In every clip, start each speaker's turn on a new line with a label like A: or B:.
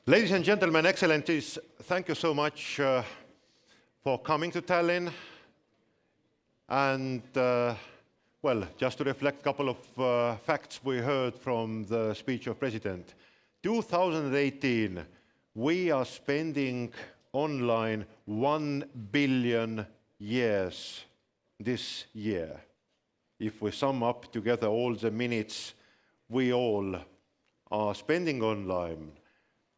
A: Ladies and gentlemen, Excellencies, thank you so much for coming to Tallinn. And, well, just to reflect a couple of facts we heard from the speech of President. 2018, we are spending online 1 billion years this year. If we sum up together all the minutes we all are spending online,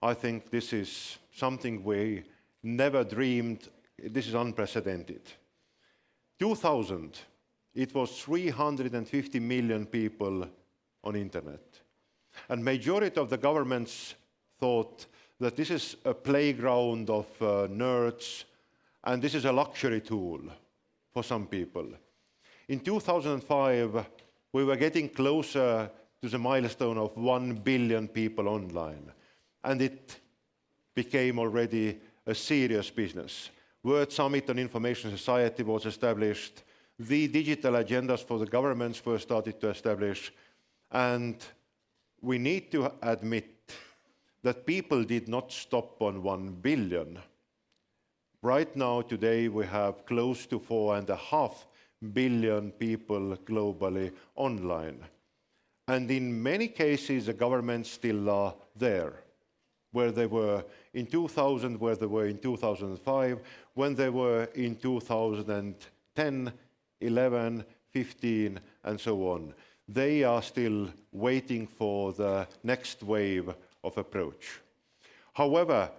A: I think this is something we never dreamed. This is unprecedented. 2000, it was 350 million people on internet. And majority of the governments thought that this is a playground of nerds, and this is a luxury tool for some people. In 2005, we were getting closer to the milestone of 1 billion people online. And it became already a serious business. World Summit on Information Society was established. The digital agendas for the governments were started to establish. And we need to admit that people did not stop on 1 billion. Right now, today, we have close to 4.5 billion people globally online. And in many cases, the governments still are there, where they were in 2000, where they were in 2005, when they were in 2010, 11, 15, and so on. They are still waiting for the next wave of approach. However,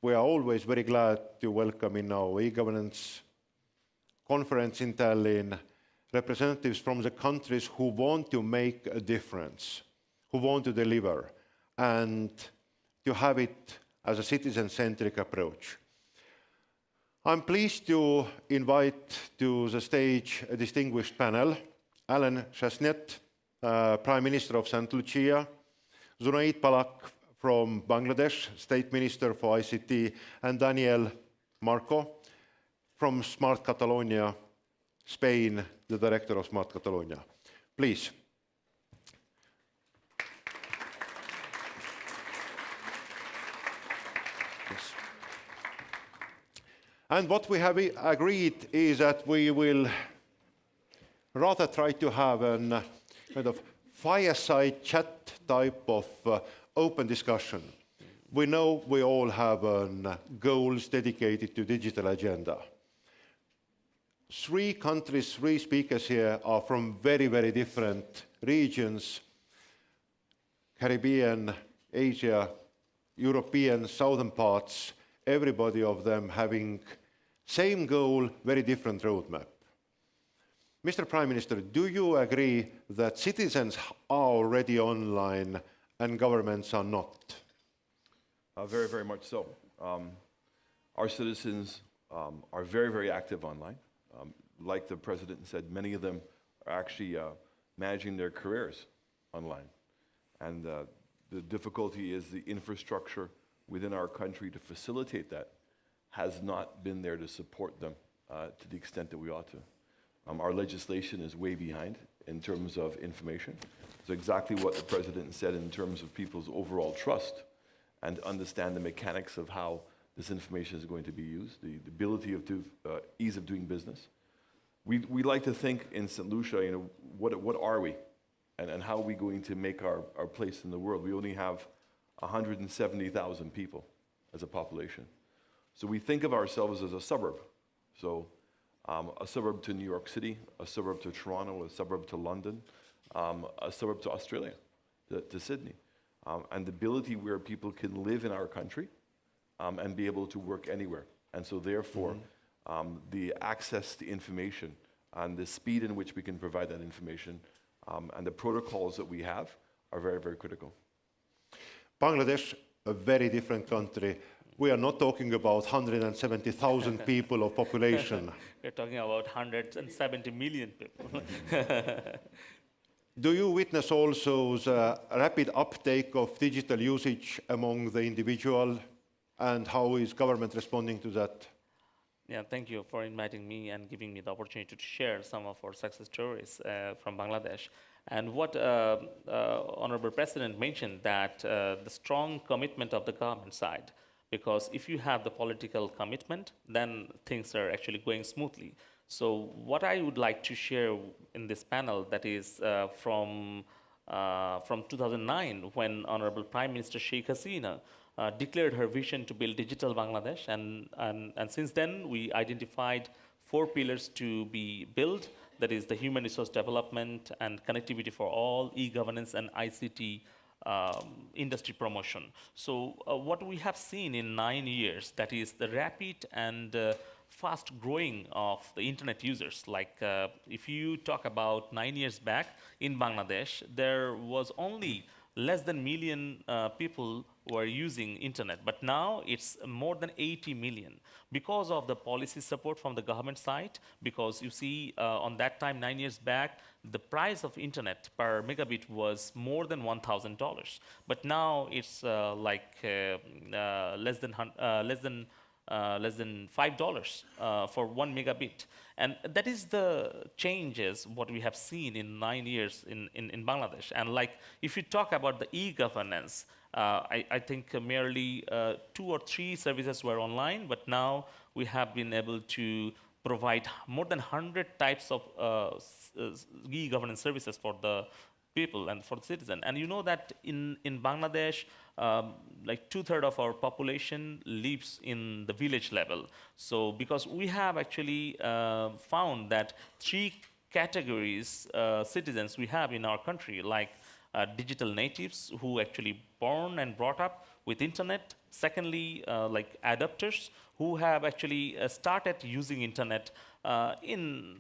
A: we are always very glad to welcome in our e-governance conference in Tallinn representatives from the countries who want to make a difference, who want to deliver, and to have it as a citizen-centric approach. I'm pleased to invite to the stage a distinguished panel, Chastanet, Prime Minister of St. Lucia, Zunaid Palak from Bangladesh, State Minister for ICT, and Daniel Marco from Smart Catalonia, Spain, the Director of Smart Catalonia. Please. Yes. And what we have agreed is that we will rather try to have a kind of fireside chat type of open discussion. We know we all have goals dedicated to digital agenda. 3 countries, 3 speakers here are from very, very different regions: Caribbean, Asia, European, southern parts, everybody of them having same goal, very different roadmap. Mr. Prime Minister, do you agree that citizens are already online and governments are not?
B: Very, very much so. Our citizens are very, very active online. Like the President said, many of them are actually managing their careers online. And the difficulty is the infrastructure within our country to facilitate that has not been there to support them to the extent that we ought to. Our legislation is way behind in terms of information. It's exactly what the President said in terms of people's overall trust and understand the mechanics of how this information is going to be used, the ability of ease of doing business. We like to think in St. Lucia, what are we? And how are we going to make our place in the world? We only have 170,000 people as a population. So we think of ourselves as a suburb. So a suburb to New York City, a suburb to Toronto, a suburb to London, a suburb to Australia, to Sydney. And the ability where people can live in our country and be able to work anywhere. And so therefore, the access to information and the speed in which we can provide that information and the protocols that we have are very, very critical.
A: Bangladesh, a very different country. We are not talking about 170,000 people of population.
C: We're talking about 170 million people.
A: Do you witness also the rapid uptake of digital usage among the individual, and how is government responding to that?
C: Yeah, thank you for inviting me and giving me the opportunity to share some of our success stories from Bangladesh. And what Honorable President mentioned, that the strong commitment of the government side, because if you have the political commitment, then things are actually going smoothly. So what I would like to share in this panel, that is from 2009, when Honorable Prime Minister Sheikh Hasina declared her vision to build digital Bangladesh, and since then we identified 4 pillars to be built, that is the human resource development and connectivity for all, e-governance and ICT industry promotion. So what we have seen in 9 years, that is the rapid and fast growing of the internet users. Like if you talk about 9 years back in Bangladesh, there was only less than million people were using internet, but now it's more than 80 million because of the policy support from the government side. Because you see, on that time, 9 years back, the price of internet per megabit was more than $1,000, but now it's less than $5 for 1 megabit. And that is the changes what we have seen in 9 years in Bangladesh. And like if you talk about the e-governance, I think merely 2 or 3 services were online, but now we have been able to provide more than 100 types of e-governance services for the people and for the citizen. And you know that in Bangladesh, like 2/3 of our population lives in the village level. So because we have actually found that 3 categories citizens we have in our country, like digital natives who actually born and brought up with internet. Secondly, like adopters who have actually started using internet in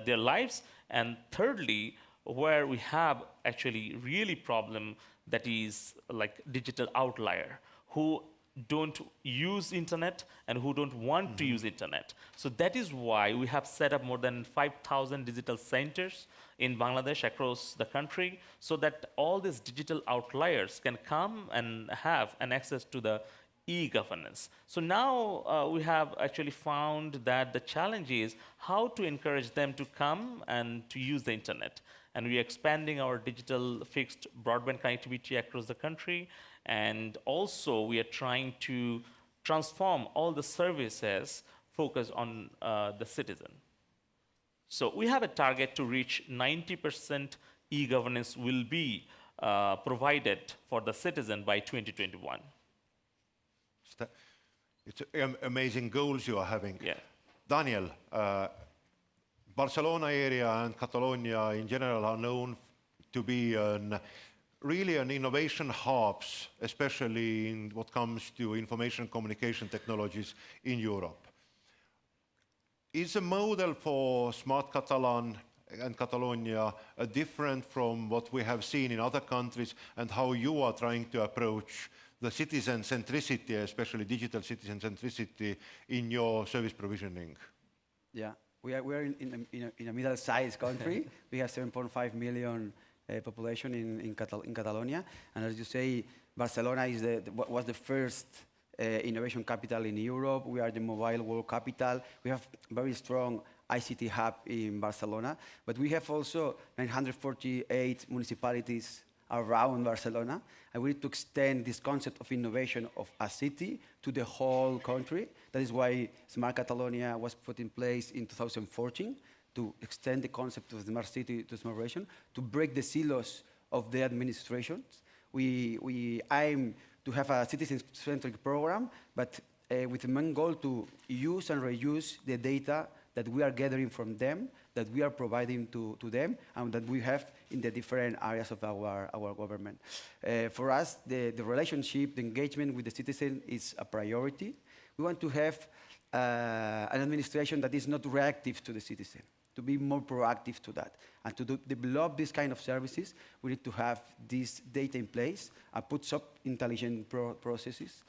C: their lives. And thirdly, where we have actually really problem, that is like digital outlier, who don't use internet and who don't want to use internet. So that is why we have set up more than 5,000 digital centers in Bangladesh across the country, so that all these digital outliers can come and have an access to the e-governance. So now we have actually found that the challenge is how to encourage them to come and to use the internet. And we are expanding our digital fixed broadband connectivity across the country. And also we are trying to transform all the services focused on the citizen. So we have a target to reach 90% e-governance will be provided for the citizen by 2021.
A: It's amazing goals you are having.
C: Yeah.
A: Daniel, Barcelona area and Catalonia in general are known to be really an innovation hubs, especially in what comes to information communication technologies in Europe. Is a model for Smart Catalan and Catalonia different from what we have seen in other countries, and how you are trying to approach the citizen centricity, especially digital citizen centricity, in your service provisioning?
D: Yeah, we are in a middle-sized country. We have 7.5 million population in Catalonia, and as you say, Barcelona was the first innovation capital in Europe. We are the mobile world capital. We have very strong ICT hub in Barcelona, but we have also 948 municipalities around Barcelona, and we need to extend this concept of innovation of a city to the whole country. That is why Smart Catalonia was put in place in 2014, to extend the concept of smart city to smart region, to break the silos of the administrations. We aim to have a citizen-centric program, but with the main goal to use and reuse the data that we are gathering from them, that we are providing to them, and that we have in the different areas of our government. For us, the relationship, the engagement with the citizen is a priority. We want to have an administration that is not reactive to the citizen, to be more proactive to that. And to develop this kind of services, we need to have this data in place and put some intelligent processes.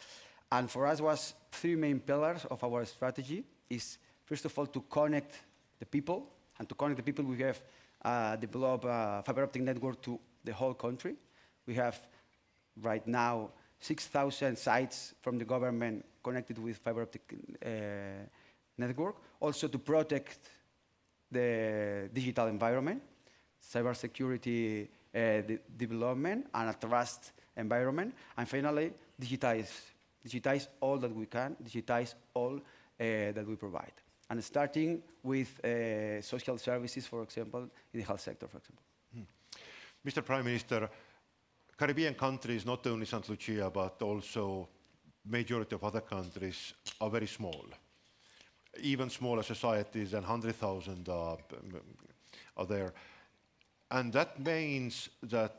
D: And for us was 3 main pillars of our strategy is, first of all, to connect the people. And to connect the people, we have developed a fiber optic network to the whole country. We have right now 6,000 sites from the government connected with fiber optic network. Also to protect the digital environment. cybersecurity development, and a trust environment. And finally, digitize all that we can, digitize all that we provide. And starting with social services, for example, in the health sector, for example.
A: Mr. Prime Minister, Caribbean countries, not only St. Lucia, but also majority of other countries are very small. Even smaller societies than 100,000 are there. And that means that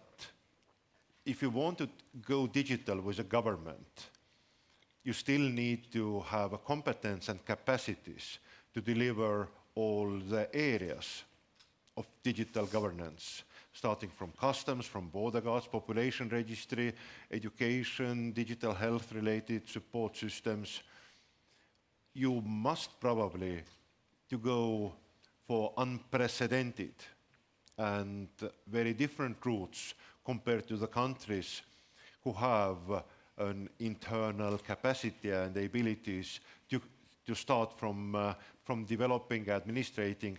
A: if you want to go digital with a government, you still need to have a competence and capacities to deliver all the areas of digital governance, starting from customs, from border guards, population registry, education, digital health related support systems. You must probably to go for unprecedented and very different routes compared to the countries who have an internal capacity and the abilities to start from developing, administrating.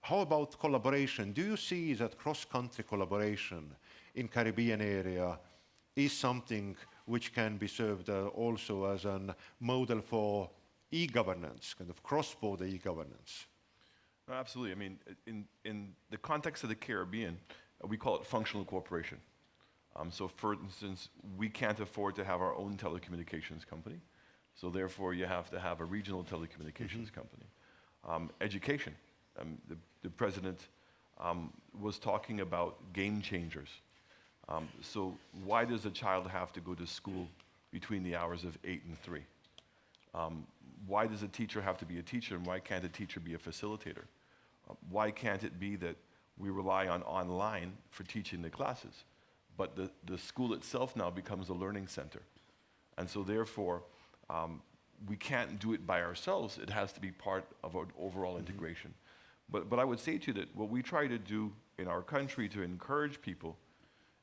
A: How about collaboration? Do you see that cross-country collaboration in Caribbean area is something which can be served also as a model for e-governance, kind of cross-border e-governance?
B: Absolutely. I mean, in the context of the Caribbean, we call it functional cooperation. So for instance, we can't afford to have our own telecommunications company. So therefore, you have to have a regional telecommunications company. Education. The president was talking about game changers. So why does a child have to go to school between the hours of 8 and 3? Why does a teacher have to be a teacher, and why can't a teacher be a facilitator? Why can't it be that we rely on online for teaching the classes, but the school itself now becomes a learning center? And so therefore, we can't do it by ourselves. It has to be part of our overall integration. But I would say to you that what we try to do in our country to encourage people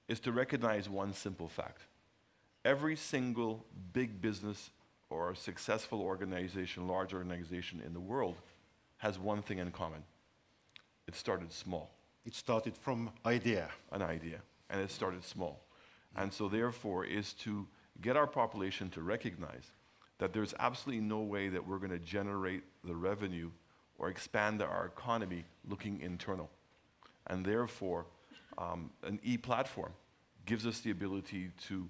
B: is to recognize one simple fact. Every single big business or successful organization, large organization in the world has one thing in common. It started small.
A: It started from idea.
B: An idea, and it started small. And so therefore is to get our population to recognize that there's absolutely no way that we're going to generate the revenue or expand our economy looking internal. And therefore, an e-platform gives us the ability to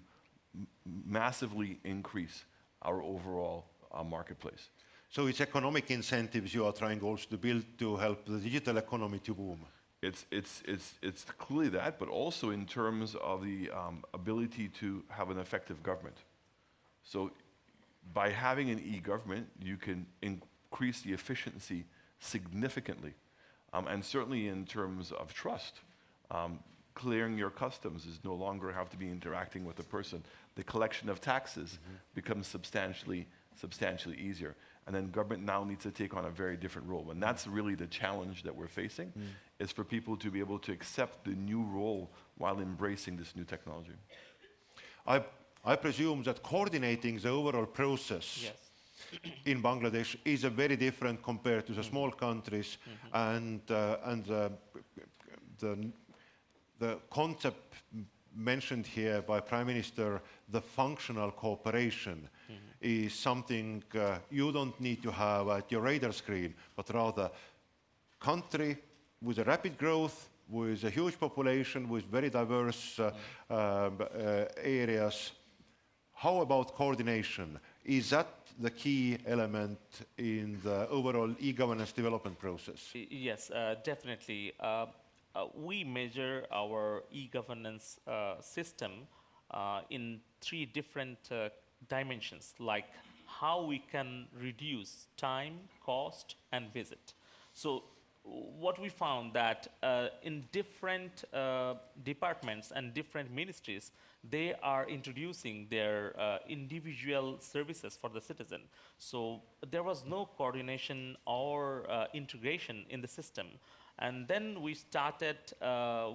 B: massively increase our overall marketplace.
A: So it's economic incentives you are trying also to build to help the digital economy to boom.
B: It's clearly that, but also in terms of the ability to have an effective government. So by having an e-government, you can increase the efficiency significantly. And certainly in terms of trust, clearing your customs is no longer have to be interacting with a person. The collection of taxes becomes substantially easier. And then government now needs to take on a very different role. And that's really the challenge that we're facing, is for people to be able to accept the new role while embracing this new technology.
A: I presume that coordinating the overall process in Bangladesh is a very different compared to the small countries, and the concept mentioned here by Prime Minister, the functional cooperation, is something you don't need to have at your radar screen, but rather country with a rapid growth, with a huge population, with very diverse areas. How about coordination? Is that the key element in the overall e-governance development process?
C: Yes, definitely. We measure our e-governance system in 3 different dimensions, like how we can reduce time, cost, and visit. So what we found that in different departments and different ministries, they are introducing their individual services for the citizen. So there was no coordination or integration in the system. And then we started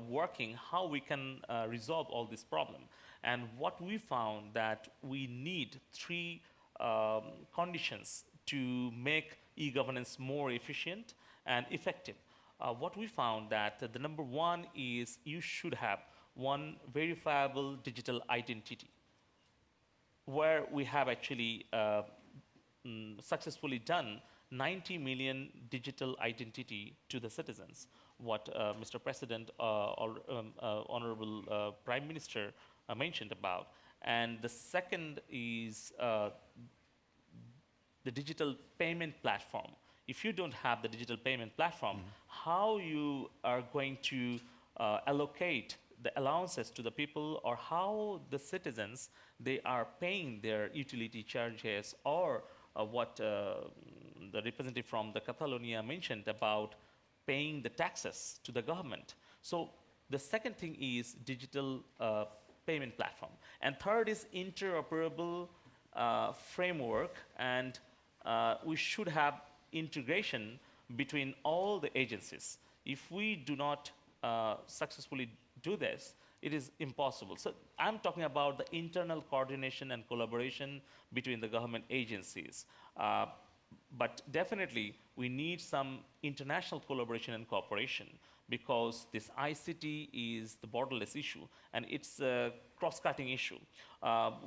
C: working how we can resolve all this problem. And what we found that we need 3 conditions to make e-governance more efficient and effective. what we found that the number one is you should have one verifiable digital identity, where we have actually successfully done 90 million digital identity to the citizens, what Mr. President or Honorable Prime Minister mentioned about. And the second is the digital payment platform. If you don't have the digital payment platform, how you are going to allocate the allowances to the people, or how the citizens, they are paying their utility charges, or what the representative from the Catalonia mentioned about paying the taxes to the government. So the second thing is digital payment platform. And third is interoperable framework, and we should have integration between all the agencies. If we do not successfully do this, it is impossible. So I'm talking about the internal coordination and collaboration between the government agencies. But definitely, we need some international collaboration and cooperation, because this ICT is the borderless issue, and it's a cross-cutting issue.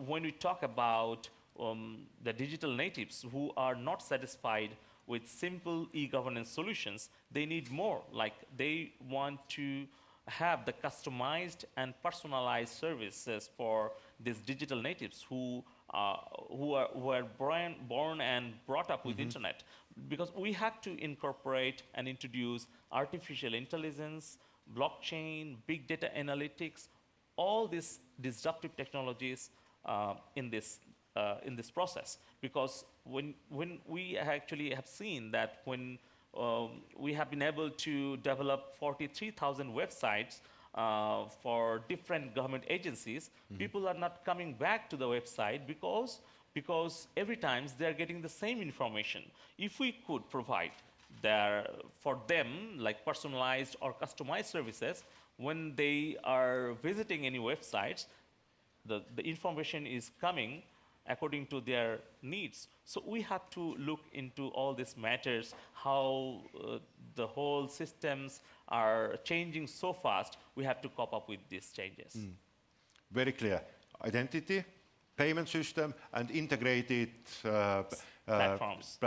C: When we talk about the digital natives who are not satisfied with simple e-governance solutions, they need more. Like, they want to have the customized and personalized services for these digital natives who were born and brought up with internet. Because we have to incorporate and introduce artificial intelligence, blockchain, big data analytics, all these disruptive technologies in this process. Because when we actually have seen that when we have been able to develop 43,000 websites for different government agencies, people are not coming back to the website because every time they're getting the same information. If we could provide for them like personalized or customized services, when they are visiting any websites, the information is coming according to their needs. So we have to look into all these matters, how the whole systems are changing so fast. We have to cope up with these changes.
A: Very clear. Identity, payment system, and integrated platforms.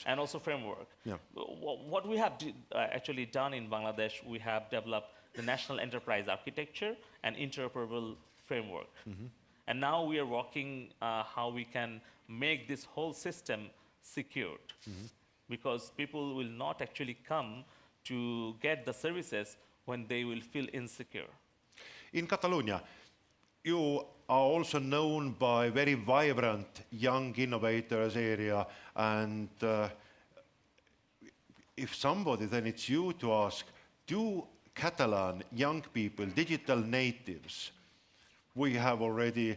C: And also framework.
A: Yeah.
C: What we have actually done in Bangladesh, we have developed the National Enterprise Architecture and interoperable framework. And now we are working how we can make this whole system secured. Because people will not actually come to get the services when they will feel insecure.
A: In Catalonia, you are also known by very vibrant young innovators area, and if somebody, then it's you to ask, do Catalan young people, digital natives, we have already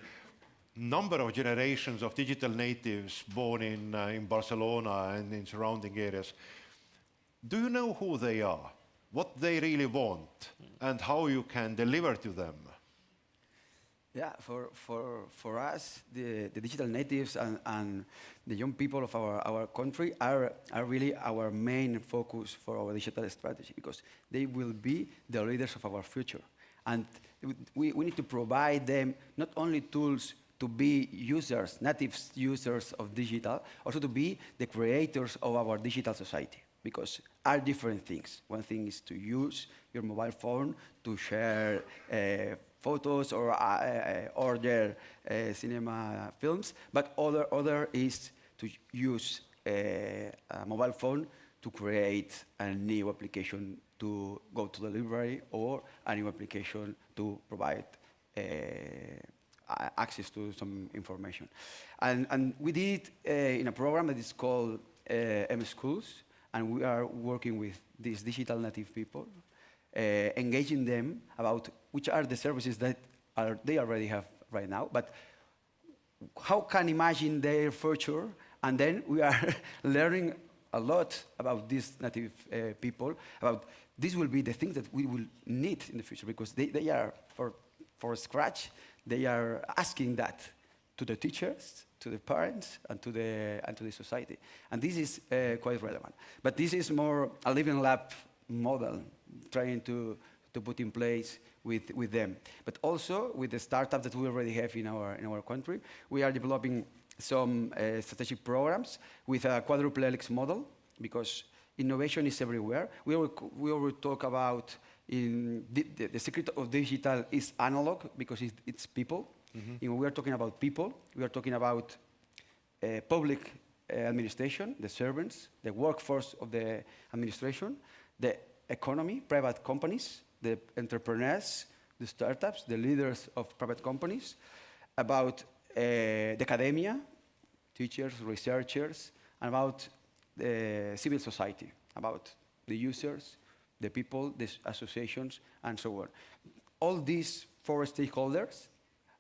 A: number of generations of digital natives born in Barcelona and in surrounding areas. Do you know who they are, what they really want, and how you can deliver to them?
D: Yeah, for us, the digital natives and the young people of our country are really our main focus for our digital strategy, because they will be the leaders of our future. And we need to provide them not only tools to be users, native users of digital, also to be the creators of our digital society, because are different things. One thing is to use your mobile phone to share photos or order cinema films, but other is to use a mobile phone to create a new application to go to the library, or a new application to provide access to some information. And we did in a program that is called M-Schools, and we are working with these digital native people, engaging them about which are the services that they already have right now, but how can imagine their future. And then we are learning a lot about these native people, about this will be the things that we will need in the future, because they are, for scratch, they are asking that to the teachers, to the parents, and to the society. And this is quite relevant. But this is more a living lab model trying to put in place with them. But also with the startups that we already have in our country, we are developing some strategic programs with a quadruple helix model, because innovation is everywhere. We will talk about the secret of digital is analog, because it's people. When we are talking about people, we are talking about public administration, the servants, the workforce of the administration, the economy, private companies, the entrepreneurs, the startups, the leaders of private companies, about the academia, teachers, researchers, and about the civil society, about the users, the people, the associations, and so on. All these 4 stakeholders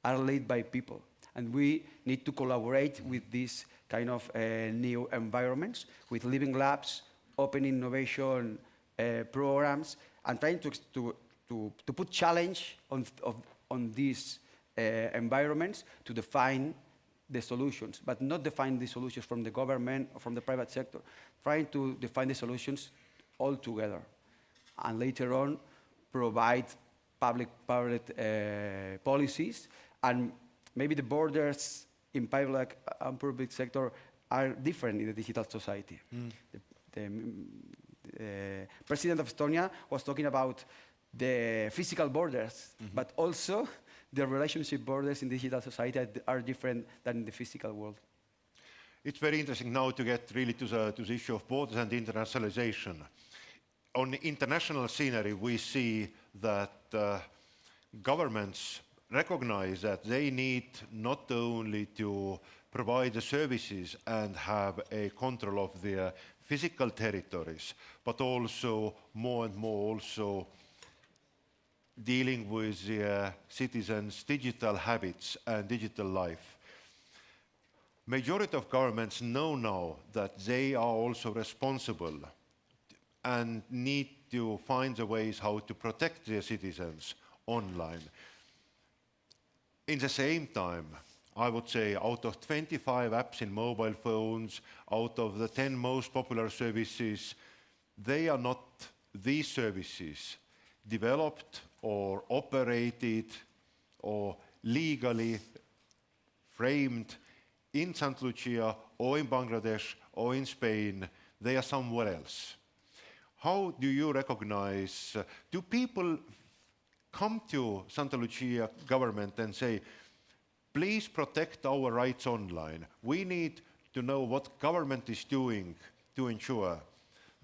D: are led by people, and we need to collaborate with these kind of new environments, with living labs, open innovation programs, and trying to put challenge on these environments to define the solutions, but not define the solutions from the government or from the private sector, trying to define the solutions all together, and later on provide public policies, and maybe the borders in public and public sector are different in the digital society. The President of Estonia was talking about the physical borders, but also the relationship borders in digital society are different than in the physical world.
A: It's very interesting now to get really to the issue of borders and internationalization. On the international scenery, we see that governments recognize that they need not only to provide the services and have a control of their physical territories, but also more and more also dealing with their citizens' digital habits and digital life. Majority of governments know now that they are also responsible and need to find the ways how to protect their citizens online. In the same time, I would say out of 25 apps in mobile phones, out of the 10 most popular services, they are not these services developed or operated or legally framed in St. Lucia or in Bangladesh or in Spain. They are somewhere else. How do you recognize, do people come to Santa Lucia government and say, please protect our rights online. We need to know what government is doing to ensure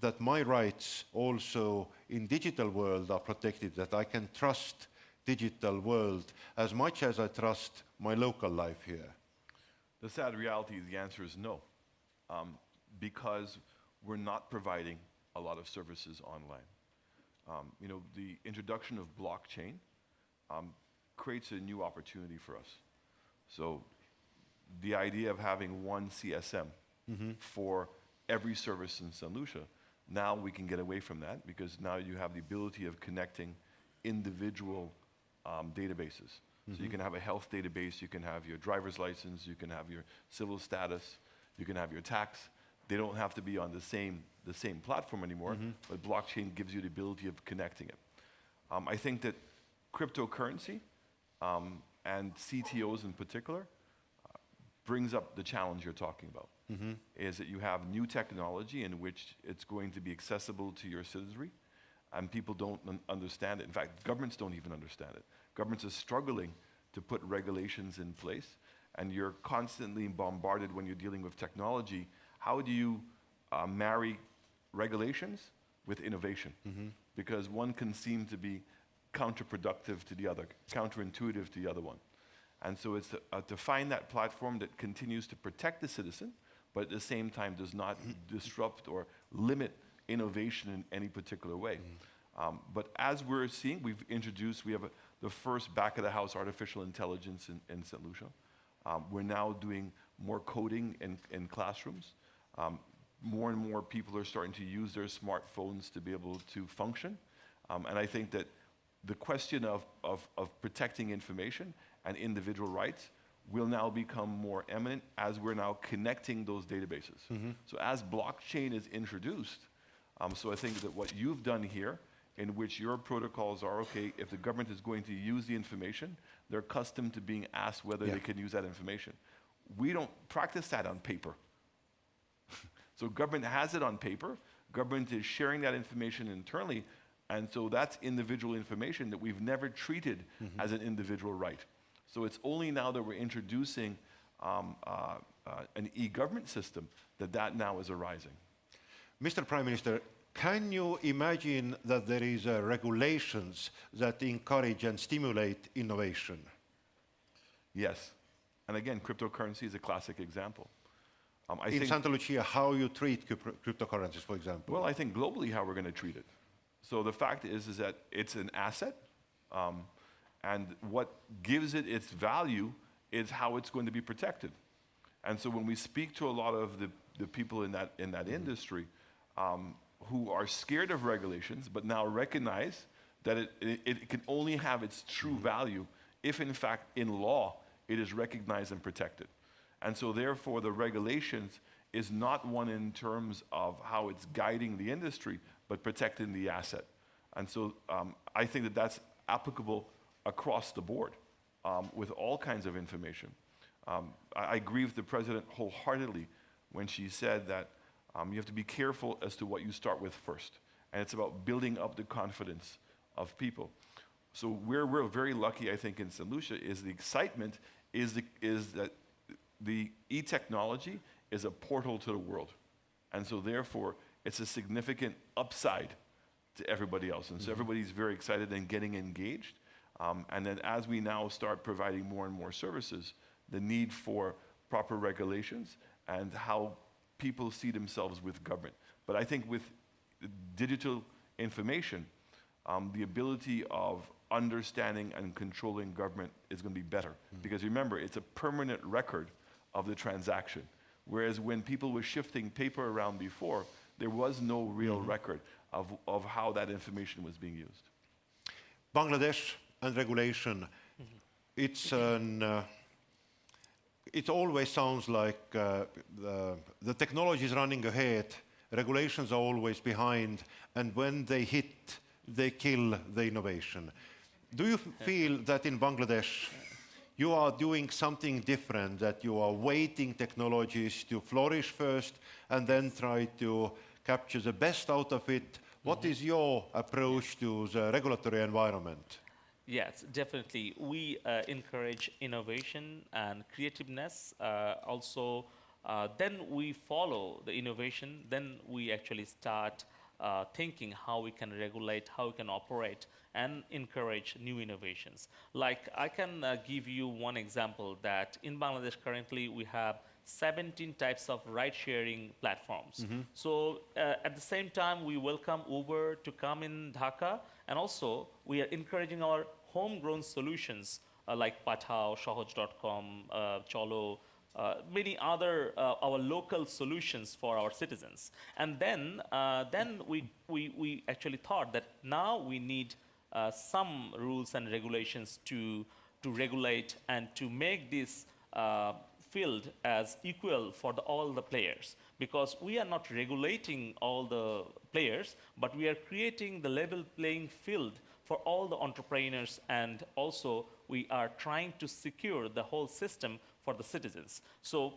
A: that my rights also in digital world are protected, that I can trust digital world as much as I trust my local life here?
B: The sad reality, the answer is no, because we're not providing a lot of services online. The introduction of blockchain creates a new opportunity for us. So the idea of having one CSM for every service in St. Lucia, now we can get away from that, because now you have the ability of connecting individual databases. So you can have a health database, you can have your driver's license, you can have your civil status, you can have your tax. They don't have to be on the same platform anymore, but blockchain gives you the ability of connecting it. I think that cryptocurrency and CTOs in particular brings up the challenge you're talking about, is that you have new technology in which it's going to be accessible to your citizenry, and people don't understand it. In fact, governments don't even understand it. Governments are struggling to put regulations in place, and you're constantly bombarded when you're dealing with technology. How do you marry regulations with innovation? Because one can seem to be counterproductive to the other, counterintuitive to the other one. And so it's to find that platform that continues to protect the citizen, but at the same time does not disrupt or limit innovation in any particular way. But as we're seeing, we have the first back-of-the-house artificial intelligence in St. Lucia. We're now doing more coding in classrooms. More and more people are starting to use their smartphones to be able to function. And I think that the question of protecting information and individual rights will now become more eminent as we're now connecting those databases. So as blockchain is introduced, So I think that what you've done here, in which your protocols are, okay, if the government is going to use the information, they're accustomed to being asked whether they can use that information. We don't practice that on paper. So government has it on paper, government is sharing that information internally, and so that's individual information that we've never treated as an individual right. So it's only now that we're introducing an e-government system that now is arising.
A: Mr. Prime Minister, can you imagine that there is regulations that encourage and stimulate innovation?
B: Yes. And again, cryptocurrency is a classic example.
A: In Santa Lucia, how you treat cryptocurrencies, for example?
B: Well, I think globally how we're going to treat it. So the fact is that it's an asset, and what gives it its value is how it's going to be protected. And so when we speak to a lot of the people in that industry who are scared of regulations, but now recognize that it can only have its true value if, in fact, in law, it is recognized and protected. And so therefore, the regulations is not one in terms of how it's guiding the industry, but protecting the asset. And so I think that that's applicable across the board with all kinds of information. I agree with the President wholeheartedly when she said that you have to be careful as to what you start with first. And it's about building up the confidence of people. So where we're very lucky, I think, in St. Lucia is the excitement is that the e-technology is a portal to the world. And so therefore, it's a significant upside to everybody else. And so everybody's very excited and getting engaged. And then as we now start providing more and more services, the need for proper regulations and how people see themselves with government. But I think with digital information, the ability of understanding and controlling government is going to be better. Because remember, it's a permanent record of the transaction. Whereas when people were shifting paper around before, there was no real record of how that information was being used.
A: Bangladesh and regulation, it always sounds like the technology is running ahead, regulations are always behind, and when they hit, they kill the innovation. Do you feel that in Bangladesh you are doing something different, that you are waiting technologies to flourish first and then try to capture the best out of it? What is your approach to the regulatory environment?
C: Yes, definitely. We encourage innovation and creativeness. Also, then we follow the innovation. Then we actually start thinking how we can regulate, how we can operate, and encourage new innovations. Like I can give you one example that in Bangladesh currently we have 17 types of ride-sharing platforms. So at the same time, we welcome Uber to come in Dhaka, and also we are encouraging our homegrown solutions like Pathao, Shohoj.com, Cholo, many other our local solutions for our citizens. And then we actually thought that now we need some rules and regulations to regulate and to make this field as equal for all the players, because we are not regulating all the players, but we are creating the level playing field for all the entrepreneurs, and also we are trying to secure the whole system for the citizens. So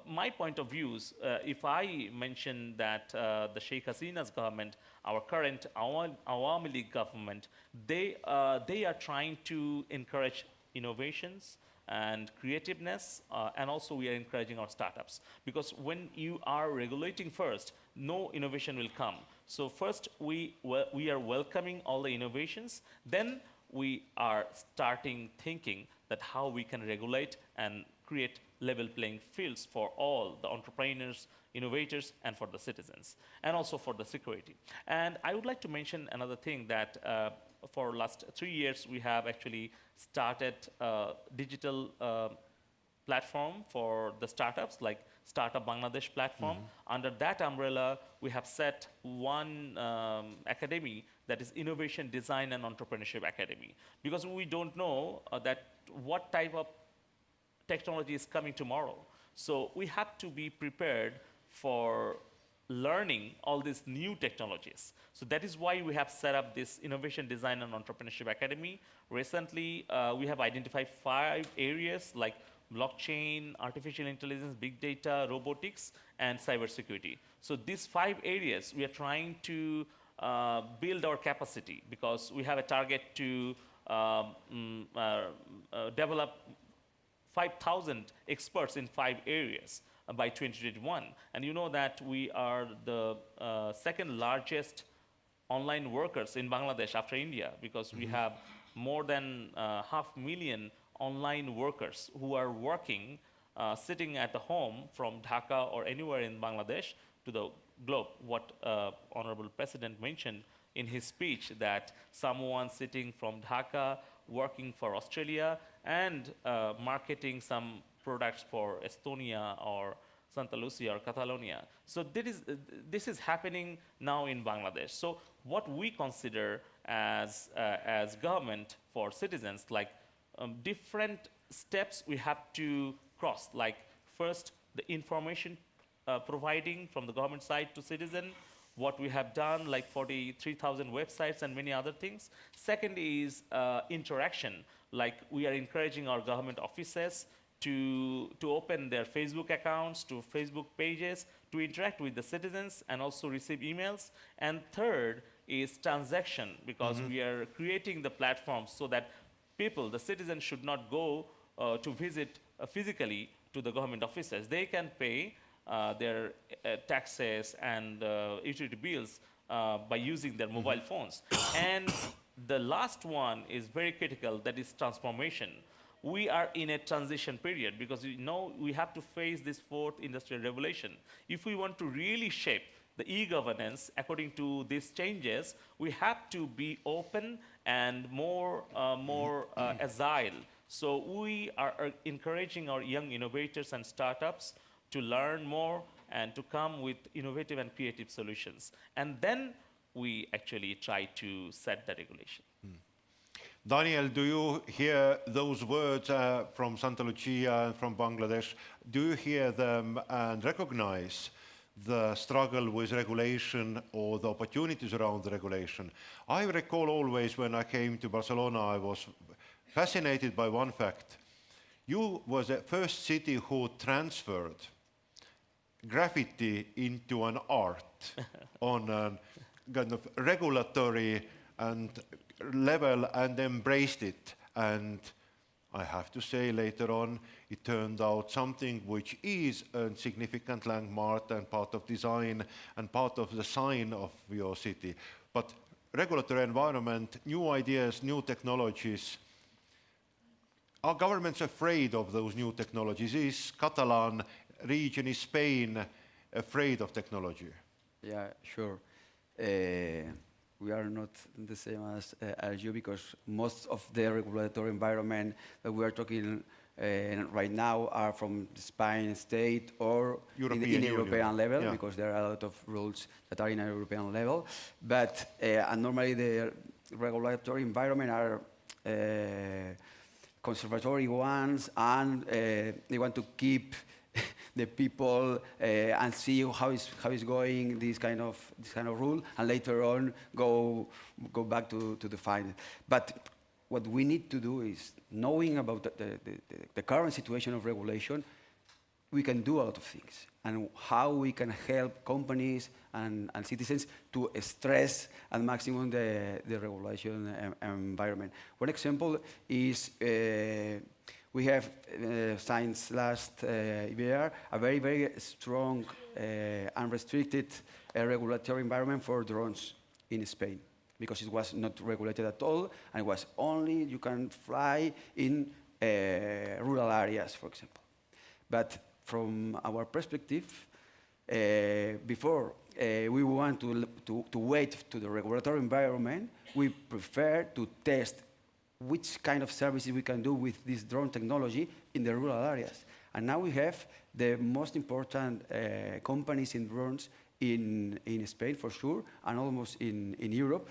C: my point of view is, if I mention that the Sheikh Hasina's government, our current Awami League government, they are trying to encourage innovations and creativeness, and also we are encouraging our startups. Because when you are regulating first, no innovation will come. So first we are welcoming all the innovations, then we are starting thinking that how we can regulate and create level playing fields for all the entrepreneurs, innovators, and for the citizens, and also for the security. And I would like to mention another thing that for last 3 years, we have actually started a digital platform for the startups, like Startup Bangladesh platform. Under that umbrella, we have set one academy that is Innovation, Design, and Entrepreneurship Academy. Because we don't know that what type of technology is coming tomorrow. So we have to be prepared for learning all these new technologies. So that is why we have set up this Innovation Design and Entrepreneurship Academy. Recently, we have identified 5 areas like blockchain, artificial intelligence, big data, robotics, and cybersecurity. So these 5 areas, we are trying to build our capacity because we have a target to develop 5,000 experts in 5 areas by 2021. And you know that we are the second largest online workers in Bangladesh after India because we have more than 500,000 online workers who are working, sitting at the home from Dhaka or anywhere in Bangladesh to the globe. What Honorable President mentioned in his speech, that someone sitting from Dhaka working for Australia and marketing some products for Estonia or Santa Lucia or Catalonia. So this is happening now in Bangladesh. So what we consider as government for citizens, like different steps we have to cross, like first the information providing from the government side to citizen, what we have done, like 43,000 websites and many other things. Second is interaction, like we are encouraging our government offices to open their Facebook accounts, to Facebook pages, to interact with the citizens and also receive emails. And third is transaction, because we are creating the platforms so that people, the citizens, should not go to visit physically to the government offices. They can pay their taxes and utility bills by using their mobile phones. And the last one is very critical, that is transformation. We are in a transition period because we have to face this 4th industrial revolution. If we want to really shape the e-governance according to these changes, we have to be open and more agile. So we are encouraging our young innovators and startups to learn more and to come with innovative and creative solutions. And then we actually try to set the regulation.
A: Daniel, do you hear those words from Santa Lucia and from Bangladesh? Do you hear them and recognize the struggle with regulation or the opportunities around the regulation? I recall always when I came to Barcelona, I was fascinated by one fact. You were the first city who transferred graffiti into an art on a kind of regulatory and level and embraced it. And I have to say later on, it turned out something which is a significant landmark and part of design and part of the sign of your city. But regulatory environment, new ideas, new technologies. Are governments afraid of those new technologies? Is Catalan region, is Spain afraid of technology?
D: Yeah, sure. We are not the same as you, because most of the regulatory environment that we are talking right now are from the Spain state or in European level, because there are a lot of rules that are in a European level. But and normally the regulatory environment are conservatory ones, and they want to keep the people and see how it's going, this kind of rule, and later on go back to define it. But what we need to do is, knowing about the current situation of regulation, we can do a lot of things, and how we can help companies and citizens to stress at maximum the regulation environment. One example is we have signed last year a very, very strong unrestricted regulatory environment for drones in Spain, because it was not regulated at all, and it was only you can fly in rural areas, for example. But from our perspective, before we want to wait to the regulatory environment, we prefer to test which kind of services we can do with this drone technology in the rural areas. And now we have the most important companies in drones in Spain, for sure, and almost in Europe,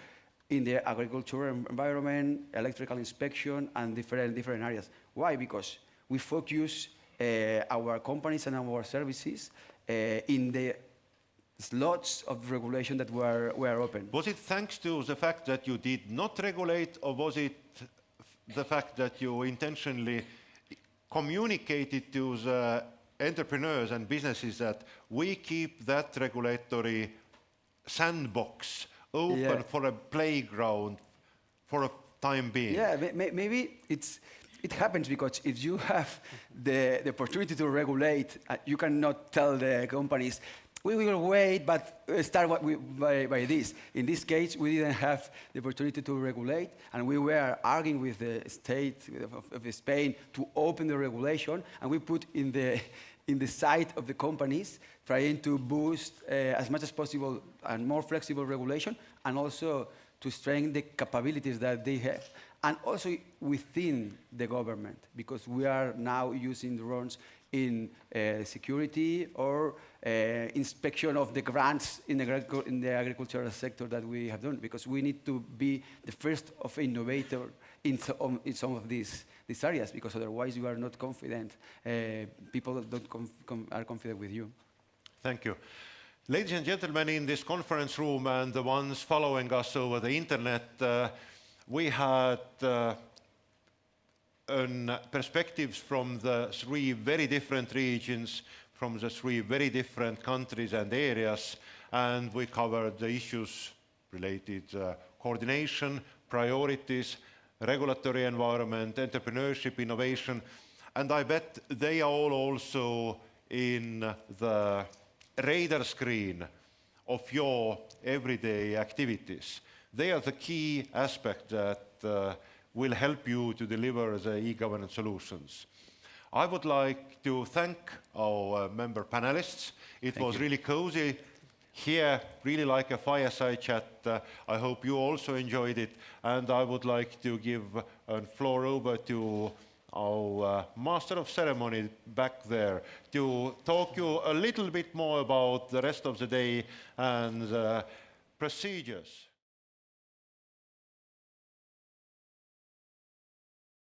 D: in the agricultural environment, electrical inspection, and different areas. Why? Because we focus our companies and our services in the There's lots of regulation that were open.
A: Was it thanks to the fact that you did not regulate, or was it the fact that you intentionally communicated to the entrepreneurs and businesses that we keep that regulatory sandbox open for a playground for a time being?
D: Yeah, maybe it happens because if you have the opportunity to regulate, you cannot tell the companies, we will wait, but start by this. In this case, we didn't have the opportunity to regulate, and we were arguing with the state of Spain to open the regulation, and we put in the side of the companies, trying to boost as much as possible and more flexible regulation, and also to strengthen the capabilities that they have. And also within the government, because we are now using drones in security or inspection of the grants in the agricultural sector that we have done, because we need to be the first of innovator in some of these areas, because otherwise you are not confident. People are confident with you.
A: Thank you. Ladies and gentlemen, in this conference room and the ones following us over the internet, we had perspectives from the three very different regions, from the three very different countries and areas, and we covered the issues related to coordination, priorities, regulatory environment, entrepreneurship, innovation, and I bet they are all also in the radar screen of your everyday activities. They are the key aspect that will help you to deliver the e-governance solutions. I would like to thank our member panelists. It was really cozy here, really like a fireside chat. I hope you also enjoyed it. And I would like to give a floor over to our master of ceremony back there to talk you a little bit more about the rest of the day and the procedures.